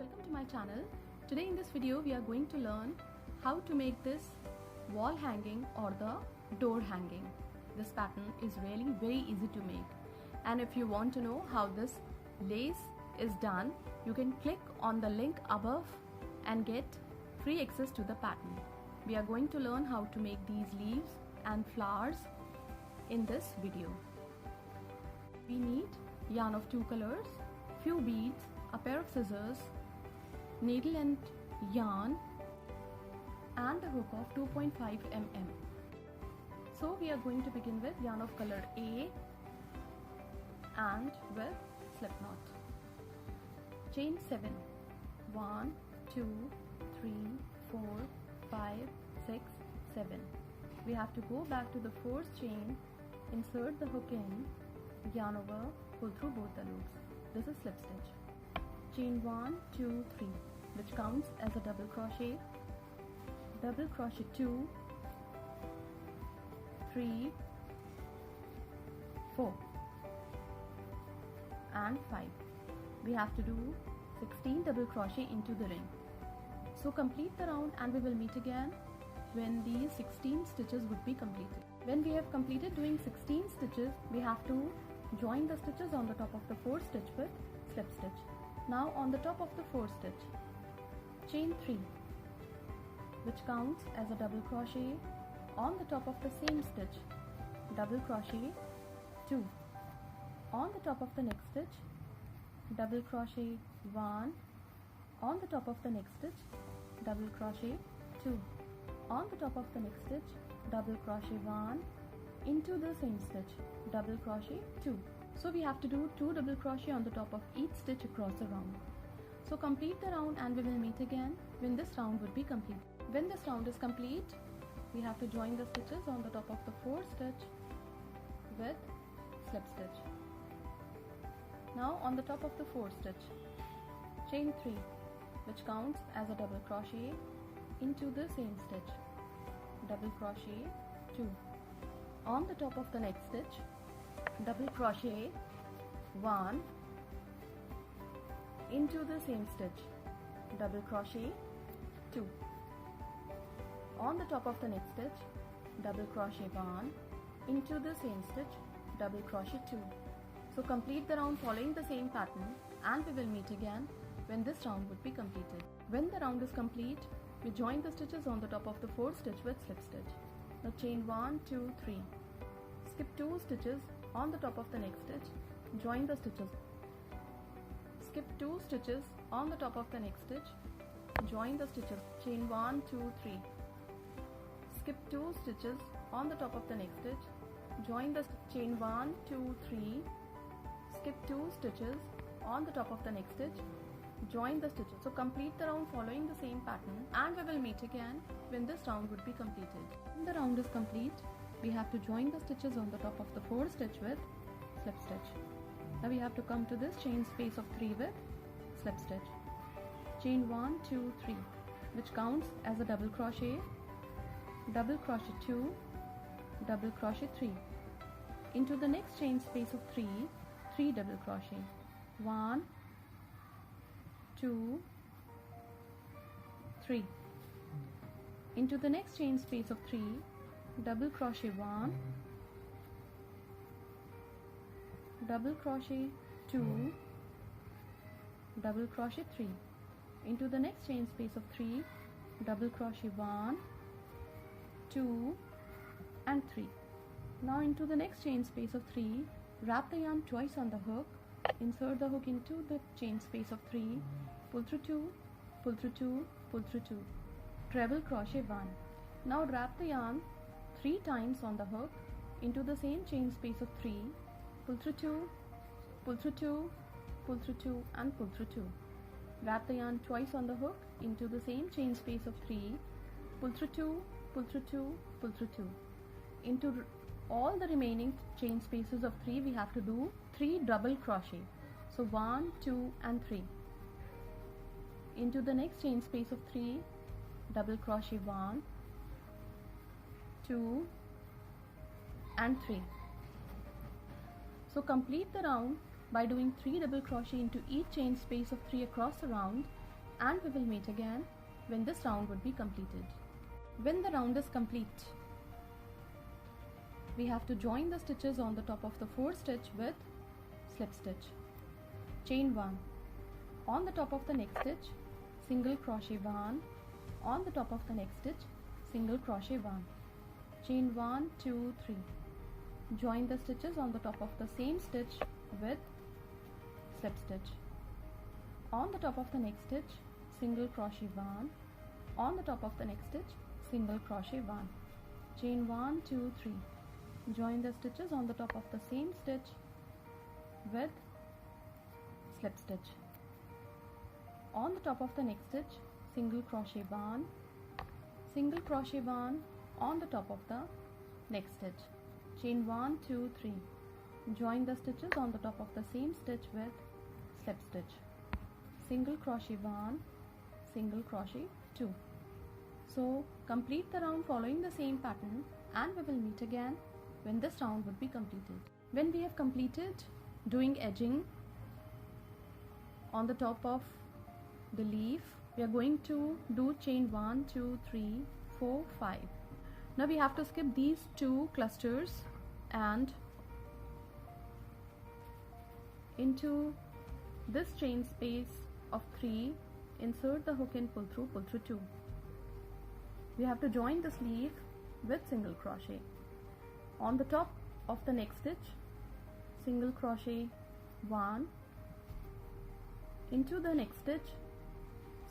welcome to my channel. Today in this video we are going to learn how to make this wall hanging or the door hanging. This pattern is really very easy to make, and if you want to know how this lace is done, you can click on the link above and get free access to the pattern. We are going to learn how to make these leaves and flowers in this video. We need yarn of 2 colors, few beads, a pair of scissors, needle and yarn, and a hook of 2.5 mm. So we are going to begin with yarn of color A and with slip knot. Chain 7. 1, 2, 3, 4, 5, 6, 7. We have to go back to the 4th chain, insert the hook in, yarn over, pull through both the loops. This is slip stitch. Chain 1, 2, 3, which counts as a double crochet 2, 3, 4 and 5. We have to do 16 double crochet into the ring. So complete the round and we will meet again when these 16 stitches would be completed. When we have completed doing 16 stitches, we have to join the stitches on the top of the 4th stitch with slip stitch. Now on the top of the 4th stitch, chain 3, which counts as a double crochet on the top of the same stitch, double crochet 2. On the top of the next stitch, double crochet 1. On the top of the next stitch, double crochet 2. On the top of the next stitch, double crochet 1. Into the same stitch, double crochet 2. So we have to do 2 double crochet on the top of each stitch across the round. So complete the round and we will meet again when this round would be complete. When this round is complete, we have to join the stitches on the top of the 4th stitch with slip stitch. Now on the top of the 4th stitch, chain 3, which counts as a double crochet into the same stitch, double crochet 2. On the top of the next stitch, double crochet 1. Into the same stitch, double crochet 2. On the top of the next stitch, double crochet 1. Into the same stitch, double crochet 2. So complete the round following the same pattern and we will meet again when this round would be completed. When the round is complete, we join the stitches on the top of the 4th stitch with slip stitch. Now chain 1, 2, 3. Skip 2 stitches on the top of the next stitch, join the stitches. Skip 2 stitches on the top of the next stitch, join the stitches. Chain 1, 2, 3. Skip 2 stitches on the top of the next stitch, join the chain 1, 2, 3. Skip 2 stitches on the top of the next stitch, join the stitches. So complete the round following the same pattern and we will meet again when this round would be completed. When the round is complete, we have to join the stitches on the top of the 4th stitch with slip stitch. Now we have to come to this chain space of 3 with slip stitch. Chain 1, 2, 3, which counts as a double crochet 2, double crochet 3. Into the next chain space of 3, 3 double crochet. 1, 2, 3. Into the next chain space of 3, double crochet 1, double crochet 2, double crochet 3. Into the next chain space of 3, double crochet 1, 2 and 3. Now into the next chain space of 3, wrap the yarn twice on the hook, insert the hook into the chain space of 3, pull through 2, pull through 2, pull through 2, treble crochet 1. Now wrap the yarn 3 times on the hook into the same chain space of 3, pull through 2, pull through 2, pull through 2 and pull through 2. Wrap the yarn twice on the hook into the same chain space of 3, pull through 2, pull through 2, pull through 2. Into all the remaining chain spaces of 3, we have to do 3 double crochet. So 1, 2 and 3. Into the next chain space of 3, double crochet 1, 2 and 3. So complete the round by doing 3 double crochet into each chain space of 3 across the round and we will meet again when this round would be completed. When the round is complete, we have to join the stitches on the top of the fourth stitch with slip stitch. Chain 1. On the top of the next stitch, single crochet 1. On the top of the next stitch, single crochet 1. Chain 1, 2, 3. Join the stitches on the top of the same stitch with slip stitch. On the top of the next stitch, single crochet 1. On the top of the next stitch, single crochet 1. Chain 1, 2, 3. Join the stitches on the top of the same stitch with slip stitch. On the top of the next stitch, single crochet 1, single crochet 1 on the top of the next stitch. Chain 1, 2, 3. Join the stitches on the top of the same stitch with slip stitch. Single crochet 1, single crochet 2. So complete the round following the same pattern, and we will meet again when this round would be completed. When we have completed doing edging on the top of the leaf, we are going to do chain 1, 2, 3, 4, 5. Now we have to skip these two clusters and into this chain space of 3 insert the hook and pull through 2. We have to join this leaf with single crochet. On the top of the next stitch, single crochet 1, into the next stitch,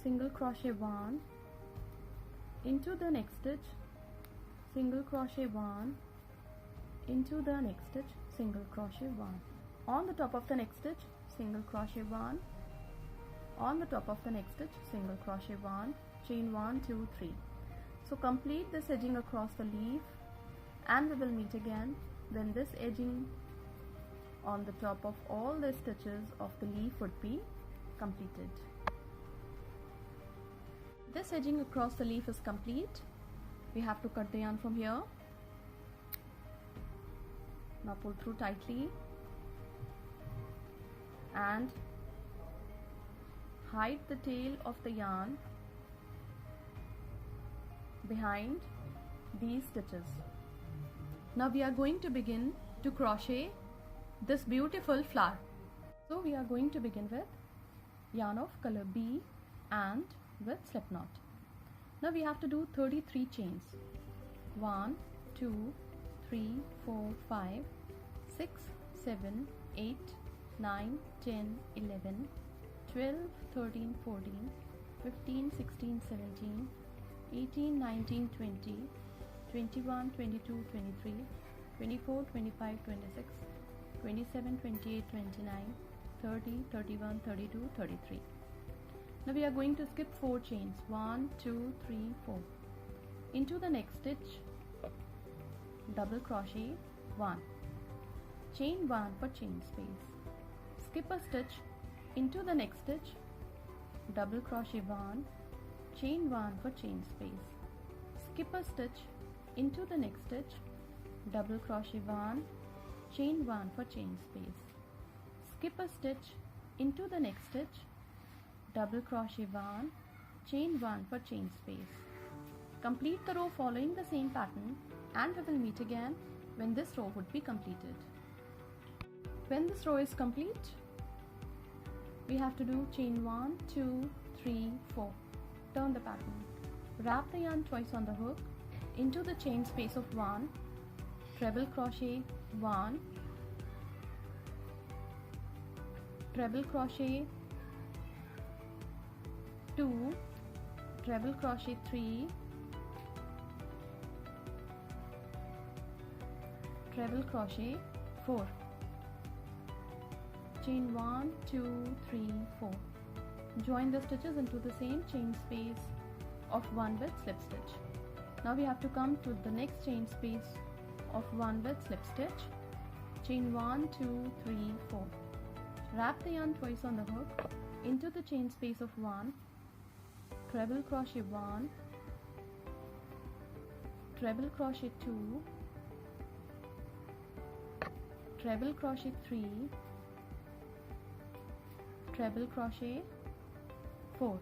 single crochet 1, into the next stitch, single crochet 1, into the next stitch, single crochet 1. On the top of the next stitch, single crochet 1, on the top of the next stitch, single crochet 1, chain 1, 2, 3. So complete this edging across the leaf, and we will meet again when this edging on the top of all the stitches of the leaf would be completed. This edging across the leaf is complete. We have to cut the yarn from here. Now pull through tightly and hide the tail of the yarn behind these stitches. Now we are going to begin to crochet this beautiful flower. So we are going to begin with yarn of color B and with slip knot. Now we have to do 33 chains. 1, 2, 3, 4, 5, 6, 7, 8, 9, 10, 11, 12, 13, 14, 15, 16, 17, 18, 19, 20, 21, 22, 23, 24, 25, 26, 27, 28, 29, 30, 31, 32, 33. Now we are going to skip 4 chains. 1, 2, 3, 4. Into the next stitch, double crochet 1. Chain 1 for chain space. Skip a stitch into the next stitch, double crochet 1, chain 1 for chain space. Skip a stitch into the next stitch, double crochet 1, chain 1 for chain space. Skip a stitch into the next stitch, double crochet 1, chain 1 for chain space. Complete the row following the same pattern, and we will meet again when this row would be completed. When this row is complete, we have to do chain 1, 2, 3, 4. Turn the pattern. Wrap the yarn twice on the hook into the chain space of 1, treble crochet 1, treble crochet 2, treble crochet 3, treble crochet 4. Chain 1, 2, 3, 4. Join the stitches into the same chain space of 1 with slip stitch. Now we have to come to the next chain space of 1 with slip stitch. Chain 1, 2, 3, 4. Wrap the yarn twice on the hook into the chain space of 1, treble crochet 1, treble crochet 2, treble crochet 3, treble crochet 4.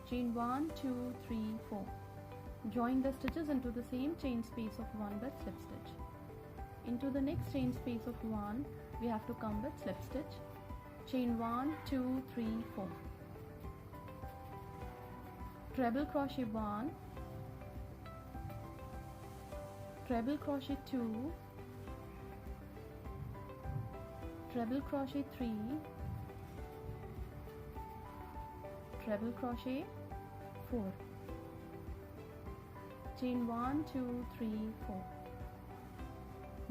chain 1, 2, 3, 4. Join the stitches into the same chain space of 1 with slip stitch. Into the next chain space of 1, we have to come with slip stitch. Chain 1, 2, 3, 4. Treble crochet 1, treble crochet 2, treble crochet 3, treble crochet 4. Chain 1, 2, 3, 4.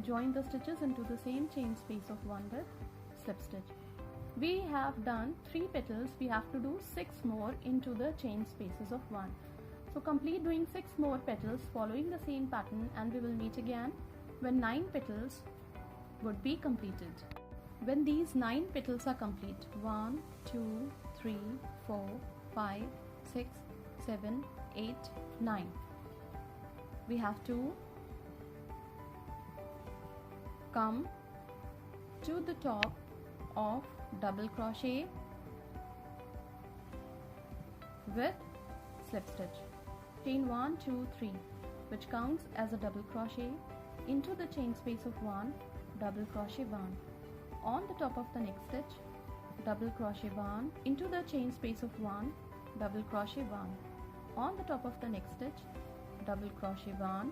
Join the stitches into the same chain space of 1 with slip stitch. We have done 3 petals. We have to do 6 more into the chain spaces of 1. So complete doing 6 more petals following the same pattern, and we will meet again when 9 petals would be completed. When these 9 petals are complete, 1, 2, 3, 4, 5, 6, 7, 8, 9. We have to come to the top of double crochet with slip stitch. Chain 1, 2, 3, which counts as a double crochet into the chain space of 1, double crochet 1. On the top of the next stitch, double crochet 1 into the chain space of 1, double crochet 1. On the top of the next stitch, double crochet 1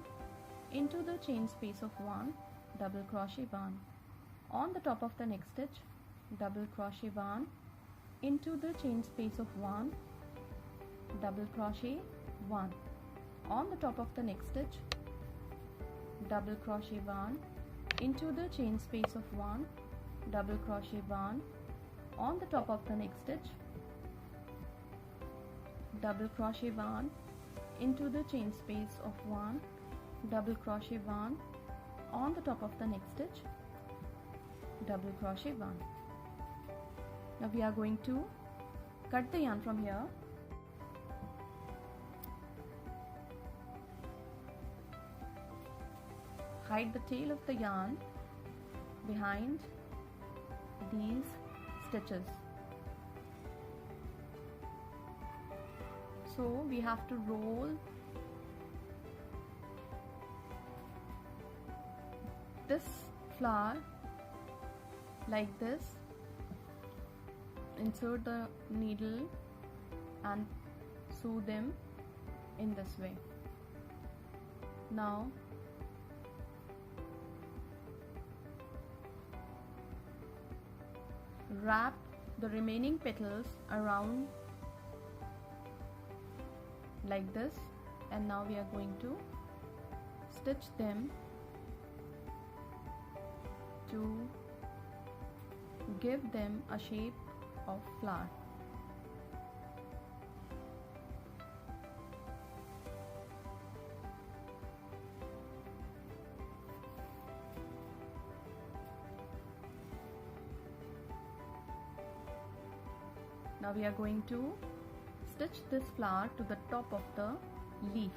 into the chain space of 1, double crochet 1. On the top of the next stitch, double crochet 1 into the chain space of 1, double crochet 1. On the top of the next stitch, double crochet 1 into the chain space of 1, double crochet 1. On the top of the next stitch, double crochet 1 into the chain space of 1, double crochet 1. On the top of the next stitch, double crochet 1. Now we are going to cut the yarn from here. Hide the tail of the yarn behind these stitches. So we have to roll this flower like this, insert the needle and sew them in this way. Now wrap the remaining petals around like this, and now we are going to stitch them to give them a shape of flower. Now we are going to stitch this flower to the top of the leaf.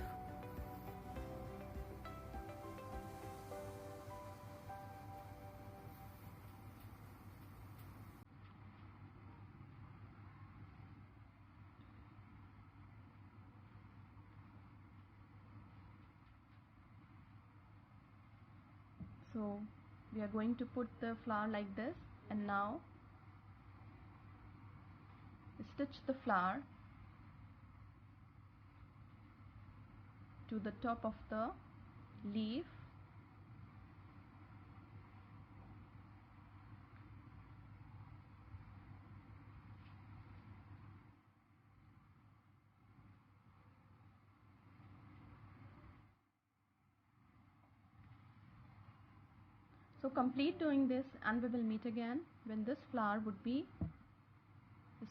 So we are going to put the flower like this, and now stitch the flower to the top of the leaf. So complete doing this, and we will meet again when this flower would be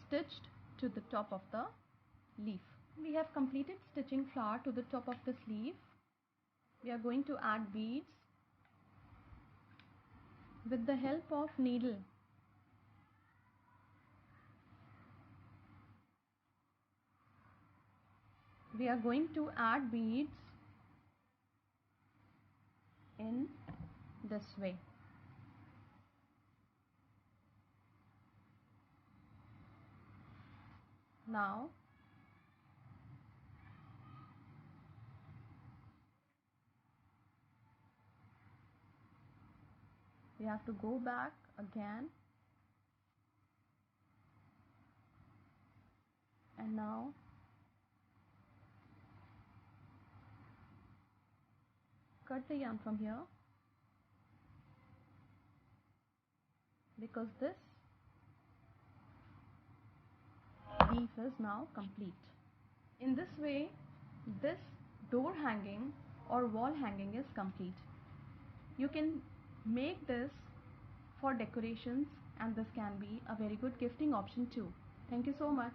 stitched to the top of the leaf. We have completed stitching flower to the top of this leaf. We are going to add beads with the help of needle. We are going to add beads in this way. Now we have to go back again, and now cut the yarn from here, because this leaf is now complete. In this way, this door hanging or wall hanging is complete. You can make this for decorations, and this can be a very good gifting option too. Thank you so much.